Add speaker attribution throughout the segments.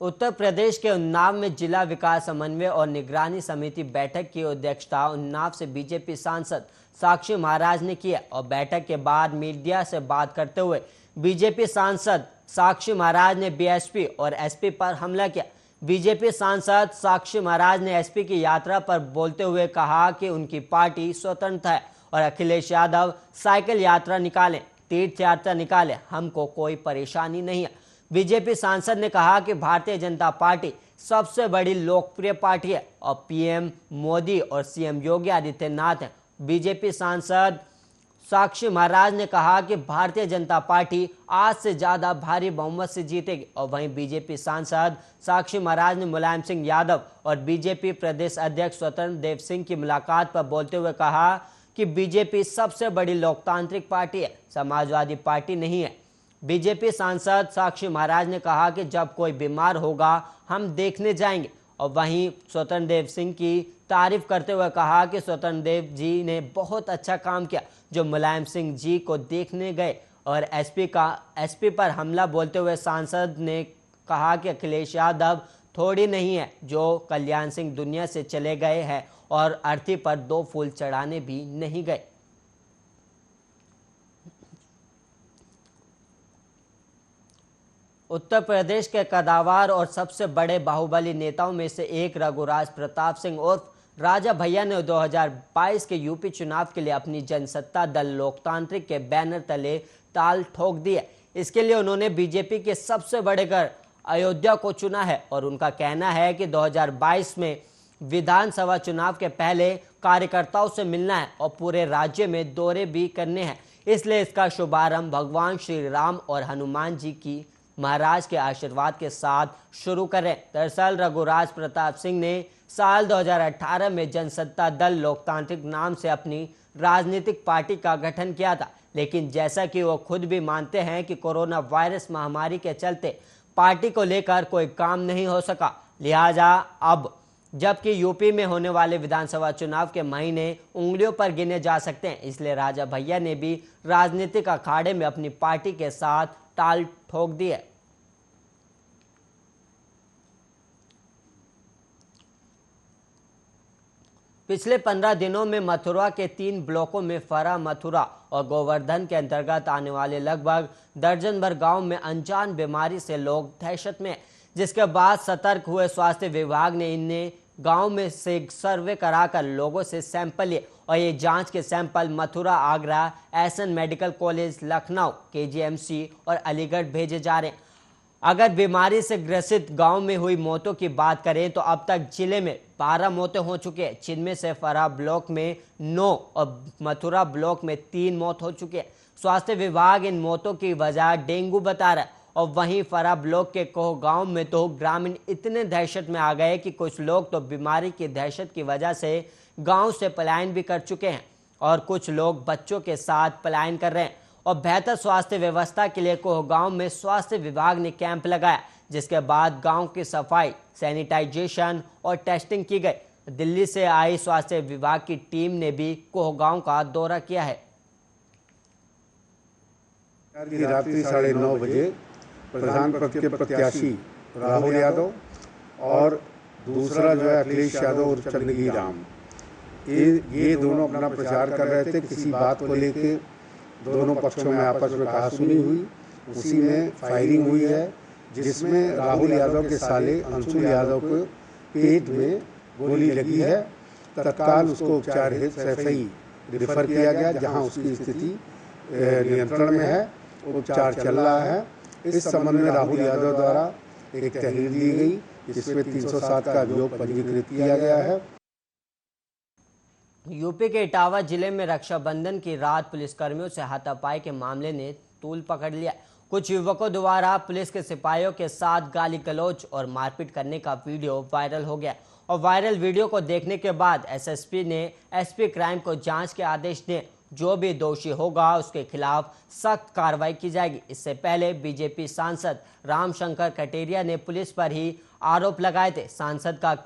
Speaker 1: उत्तर प्रदेश के उन्नाव में जिला विकास समन्वय और निगरानी समिति बैठक की अध्यक्षता उन्नाव से बीजेपी सांसद साक्षी महाराज ने किया और बैठक के बाद मीडिया से बात करते हुए बीजेपी सांसद साक्षी महाराज ने बीएसपी और एसपी पर हमला किया। बीजेपी सांसद साक्षी महाराज ने एसपी की यात्रा पर बोलते हुए कहा कि उनकी पार्टी स्वतंत्र है और अखिलेश यादव साइकिल यात्रा निकालें, तीर्थ यात्रा निकालें, हमको कोई परेशानी नहीं है। बीजेपी सांसद ने कहा कि भारतीय जनता पार्टी सबसे बड़ी लोकप्रिय पार्टी है और पीएम मोदी और सीएम योगी आदित्यनाथ हैं। बीजेपी सांसद साक्षी महाराज ने कहा कि भारतीय जनता पार्टी आज से ज्यादा भारी बहुमत से जीतेगी और वहीं बीजेपी सांसद साक्षी महाराज ने मुलायम सिंह यादव और बीजेपी प्रदेश अध्यक्ष स्वतंत्र देव सिंह की मुलाकात पर बोलते हुए कहा कि बीजेपी सबसे बड़ी लोकतांत्रिक पार्टी है, समाजवादी पार्टी नहीं है। बीजेपी सांसद साक्षी महाराज ने कहा कि जब कोई बीमार होगा हम देखने जाएंगे और वहीं स्वतंत्र देव सिंह की तारीफ करते हुए कहा कि स्वतंत्र देव जी ने बहुत अच्छा काम किया जो मुलायम सिंह जी को देखने गए। और एसपी पर हमला बोलते हुए सांसद ने कहा कि अखिलेश यादव थोड़ी नहीं है जो कल्याण सिंह दुनिया से चले गए हैं और अर्थी पर 2 फूल चढ़ाने भी नहीं गए। उत्तर प्रदेश के कदावर और सबसे बड़े बाहुबली नेताओं में से एक रघुराज प्रताप सिंह उर्फ राजा भैया ने 2022 के यूपी चुनाव के लिए अपनी जनसत्ता दल लोकतांत्रिक के बैनर तले ताल ठोक दी है। इसके लिए उन्होंने बीजेपी के सबसे बड़े गढ़ अयोध्या को चुना है और उनका कहना है कि 2022 में विधानसभा चुनाव के पहले कार्यकर्ताओं से मिलना है और पूरे राज्य में दौरे भी करने हैं। इसलिए इसका शुभारंभ भगवान श्री राम और हनुमान जी की महाराज के आशीर्वाद के साथ शुरू करें। दरअसल रघुराज प्रताप सिंह ने साल 2018 में जनसत्ता दल लोकतांत्रिक नाम से अपनी राजनीतिक पार्टी का गठन किया था, लेकिन जैसा कि वो खुद भी मानते हैं कि कोरोना वायरस महामारी के चलते पार्टी को लेकर कोई काम नहीं हो सका, लिहाजा अब जबकि यूपी में होने वाले विधानसभा चुनाव के महीने उंगलियों पर गिने जा सकते हैं, इसलिए राजा भैया ने भी राजनीतिक अखाड़े में अपनी पार्टी के साथ ताल ठोक दी है। पिछले 15 दिनों में मथुरा के 3 ब्लॉकों में फरा, मथुरा और गोवर्धन के अंतर्गत आने वाले लगभग दर्जन भर गांव में अनजान बीमारी से लोग दहशत में, जिसके बाद सतर्क हुए स्वास्थ्य विभाग ने इन्हें गांव में से सर्वे कराकर लोगों से सैंपल लिए और ये जांच के sample Mathura, Agra, SN medical college, Lucknow, KGMC और अलीगढ़ भेजे जा रहे हैं। अगर बीमारी से ग्रसित गांव में हुई मौतों की बात करें तो अब तक जिले में 12 मौतें हो चुकी हैं, जिनमें से फरा ब्लॉक में 9 और मथुरा ब्लॉक में 3 मौत हो चुकी है। स्वास्थ्य विभाग इन मौतों की वजह डेंगू बता रहा है और वहीं फरा ब्लॉक के कोह गांव में तो ग्रामीण इतने दहशत में आ गए कि कुछ लोग तो बीमारी की दहशत की वजह से गांव से पलायन भी कर चुके हैं और कुछ लोग बच्चों के साथ पलायन कर रहे हैं। और बेहतर स्वास्थ्य व्यवस्था के लिए कोह गांव में स्वास्थ्य विभाग ने कैंप लगाया, जिसके बाद गांव की सफाई, सैनिटाइजेशन और टेस्टिंग की गई। दिल्ली से आई स्वास्थ्य विभाग की टीम ने भी कोह गांव का दौरा किया है।
Speaker 2: रात्रि 9:30 बजे प्रधान पद के प्रत्याशी राहुल यादव और दूसरा जो है अखिलेश यादव और चंद्रगी राम, ये दोनों अपना प्रचार कर रहे थे। किसी बात को लेके दोनों पक्षों में आपस में कहासुनी हुई, उसी में फायरिंग हुई है, जिसमें राहुल यादव के साले अंशुल यादव को पेट में गोली लगी है। तत्काल उसको उपचार हेतु सैफई रेफर किया गया, जहां उसकी स्थिति नियंत्रण में है, उपचार चल रहा है। इस संबंध में राहुल यादव द्वारा एक तहरीर दी गई, जिसमें 307 का अभियोग पंजीकृत किया गया है।
Speaker 1: यूपी के इटावा जिले में रक्षाबंधन की रात पुलिसकर्मियों से हाथापाई के मामले ने तूल पकड़ लिया। कुछ युवकों द्वारा पुलिस के सिपाहियों के साथ गाली गलौज और मारपीट करने का वीडियो वायरल हो गया और वायरल वीडियो को देखने के बाद एसएसपी ने एसपी क्राइम को जांच के आदेश दिए। जो भी दोषी होगा उसके खिलाफ सख्त कार्रवाई की जाएगी। इससे पहले बीजेपी सांसद रामशंकर कटेरिया ने पुलिस पर ही आरोप लगाए थे। सांसद का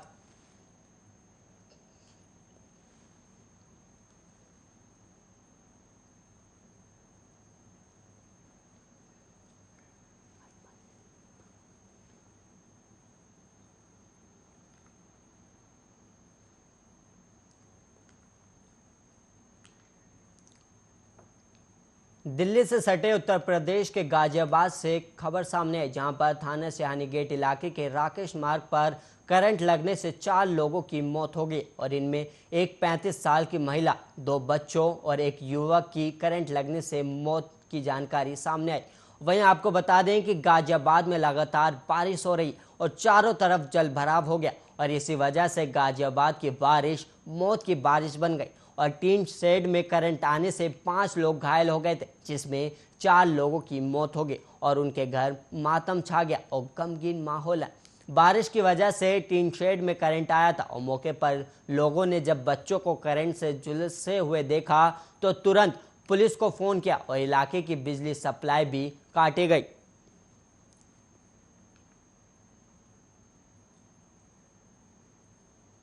Speaker 1: दिल्ली से सटे उत्तर प्रदेश के गाजियाबाद से खबर सामने आई, जहां पर थाना सिहानी गेट इलाके के राकेश मार्ग पर करंट लगने से 4 लोगों की मौत हो गई और इनमें एक 35 साल की महिला, 2 बच्चों और एक युवक की करंट लगने से मौत की जानकारी सामने आई। वहीं आपको बता दें कि गाजियाबाद में लगातार बारिश हो रही और चारों तरफ जल भराव हो गया और इसी वजह से गाजियाबाद की बारिश मौत की बारिश बन गई और टीन शेड में करंट आने से 5 लोग घायल हो गए थे, जिसमें 4 लोगों की मौत हो गई और उनके घर मातम छा गया और गमगीन माहौल है। बारिश की वजह से टीन शेड में करंट आया था और मौके पर लोगों ने जब बच्चों को करंट से झुलसते हुए देखा तो तुरंत पुलिस को फोन किया और इलाके की बिजली सप्लाई भी काटी गई।